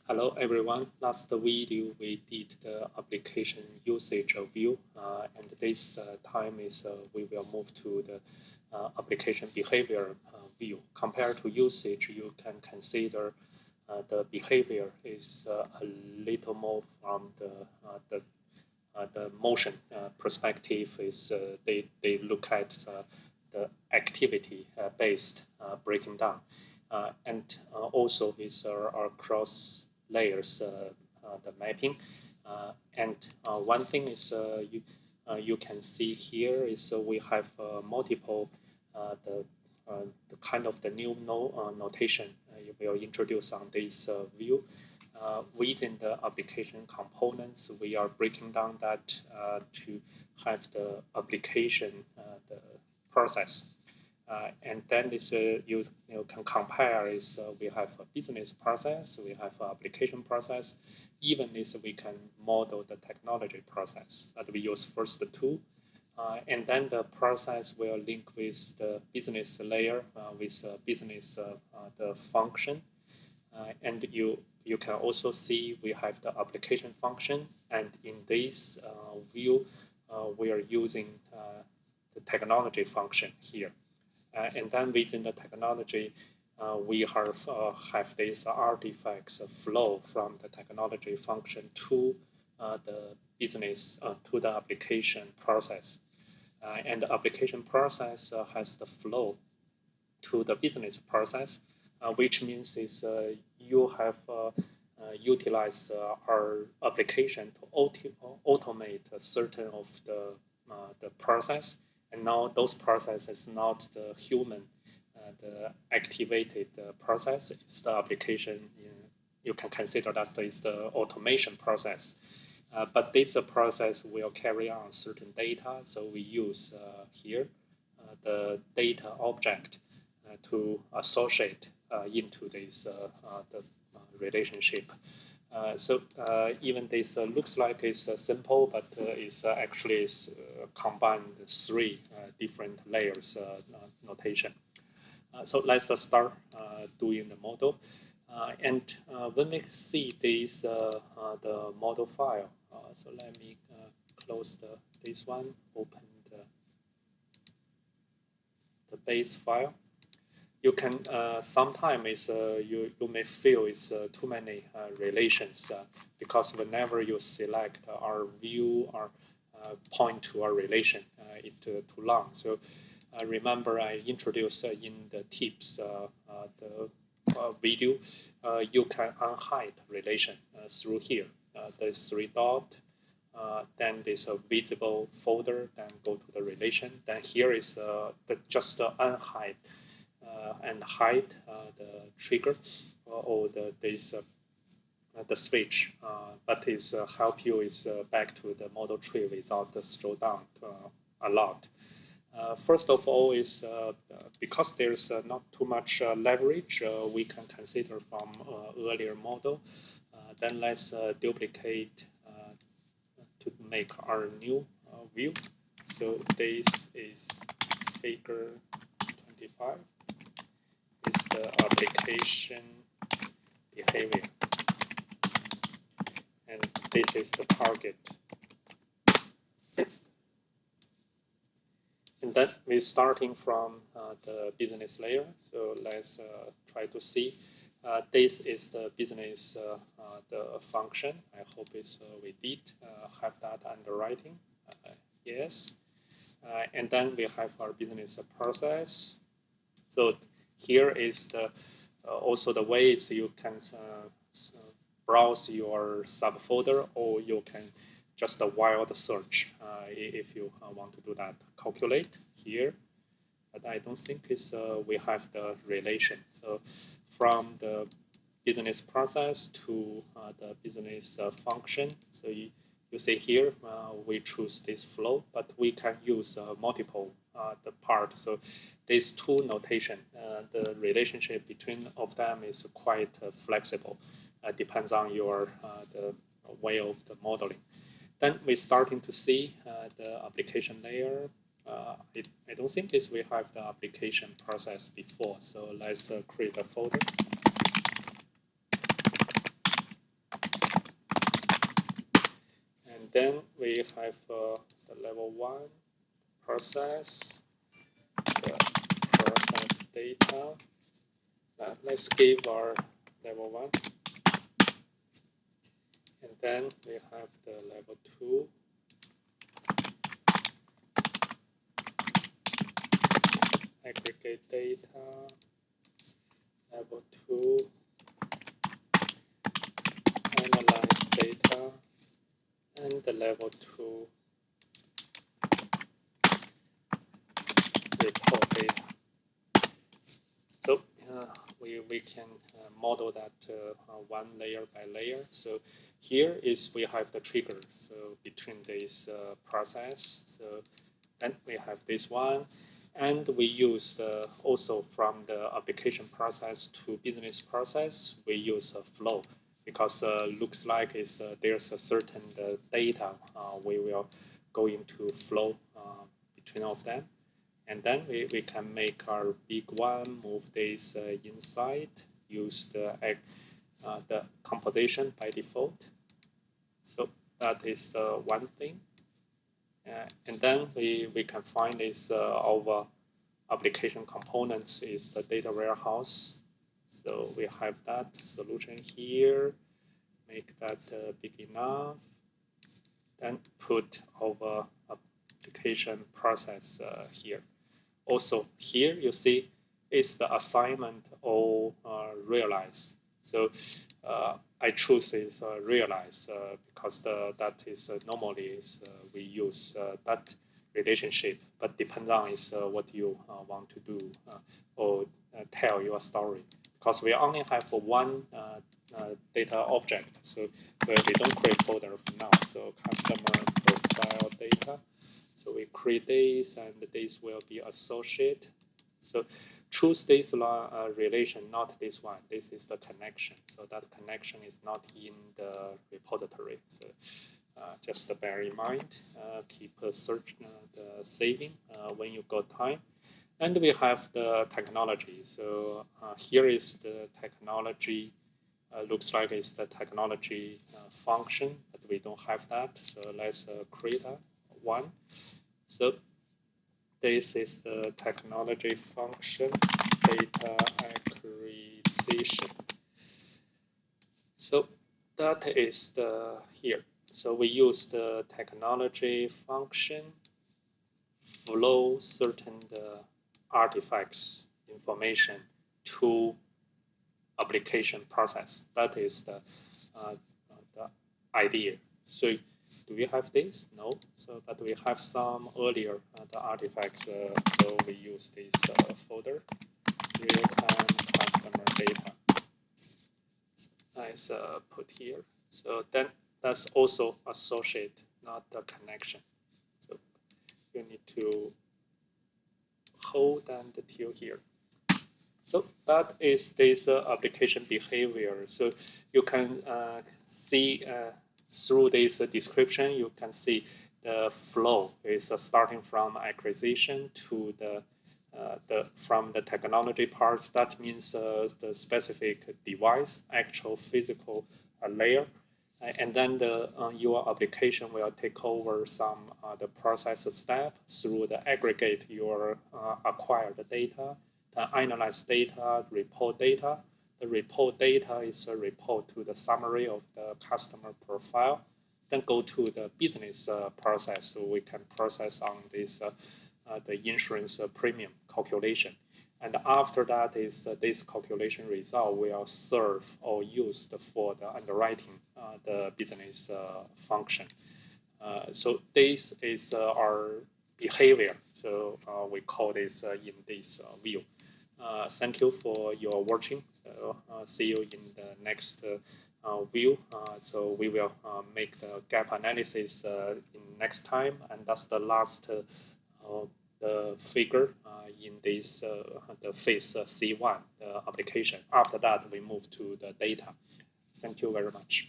Hello everyone. Last video we did the application usage view, and this time is we will move to the application behavior view. Compared to usage, you can consider the behavior is a little more from the motion perspective. Is they look at the activity based breaking down, and also is across layers, the mapping. And one thing is you can see here is we have multiple the kind of the new notation you will introduce on this view. Within the application components, we are breaking down that to have the application the process. And then this you can compare is we have a business process, we have an application process, even if we can model the technology process that we use first two. And then the process will link with the business layer with business the function. And you can also see we have the application function, and in this view we are using the technology function here. And then within the technology, we have these artifacts flow from the technology function to the business, to the application process. And the application process has the flow to the business process, which means is you have utilized our application to automate certain of the process. And now those processes not the human, the activated process. It's the application. You can consider that is the automation process. But this process will carry on certain data. So we use here the data object to associate into this the relationship. So even this looks like it's simple, but it's actually combined three different layers notation. So let's start doing the model. And when we see this the model file, so let me close this one, open the base file. You can sometimes you may feel it's too many relations because whenever you select our view or point to a relation, it's too long. So remember I introduced in the tips the video, you can unhide relation through here. There's three dot, then there's a visible folder, then go to the relation. Then here is just unhide and hide the trigger or the switch, but is help you is back to the model tree without the scroll down a lot. First of all is because there's not too much leverage we can consider from earlier model. Then let's duplicate to make our new view. So this is Figure25. Is the application behavior, and this is the target. And then we're starting from the business layer. So let's try to see. This is the business the function. I hope it's we did have that underwriting. Yes. And then we have our business process. So here is the also the ways you can browse your subfolder, or you can just a wild search if you want to do that. Calculate here, but I don't think it's we have the relation. So from the business process to the business function. So you see here we choose this flow, but we can use multiple the part. So these two notation, the relationship between of them is quite flexible. Depends on your the way of the modeling. Then we're starting to see the application layer. I don't think we have the application process before. So let's create a folder. And then we have the level 1 process, the process data. Let's give our level 1. And then we have the level 2. Aggregate data, level 2, analyze data, and the level 2, report data. So we can model that one layer by layer. So here is we have the trigger. So between this process, so then we have this one. And we use also from the application process to business process, we use a flow because looks like there's a certain data we will go into flow between of them. And then we can make our big one, move this inside, use the composition by default. So that is one thing. And then we can find this our application components is the data warehouse. So we have that solution here, make that big enough, then put our application process here. Also here you see is the assignment all realized. So I choose is realize because that is normally we use that relationship, but depends on is what you want to do or tell your story. Because we only have one data object, so we don't create folder for now. So customer profile data. So we create this, and this will be associated. So choose this relation, not this one. This is the connection. So that connection is not in the repository. So just bear in mind, keep search the saving when you got time. And we have the technology. So here is the technology. Looks like it's the technology function, but we don't have that. So let's create one. So this is the technology function, data acquisition. So that is the here. So we use the technology function, flow certain artifacts information to application process. That is the idea. So do we have this? No. So but we have some earlier the artifacts. So we use this folder, real-time customer data. So let's put here. So then that's also associate, not the connection. So you need to hold and till here. So that is this application behavior. So you can see through this description, you can see the flow is starting from acquisition to from the technology parts. That means the specific device, actual physical layer. And then your application will take over some the process step through the aggregate your acquired data, the analyze data, report data. The report data is a report to the summary of the customer profile. Then go to the business process. So we can process on this the insurance premium calculation. And after that is this calculation result will serve or used for the underwriting the business function. So this is our behavior. So we call this in this view. Thank you for your watching. See you in the next view. So we will make the gap analysis in next time, and that's the last the figure in this the PhaseC1 application. After that, we move to the data. Thank you very much.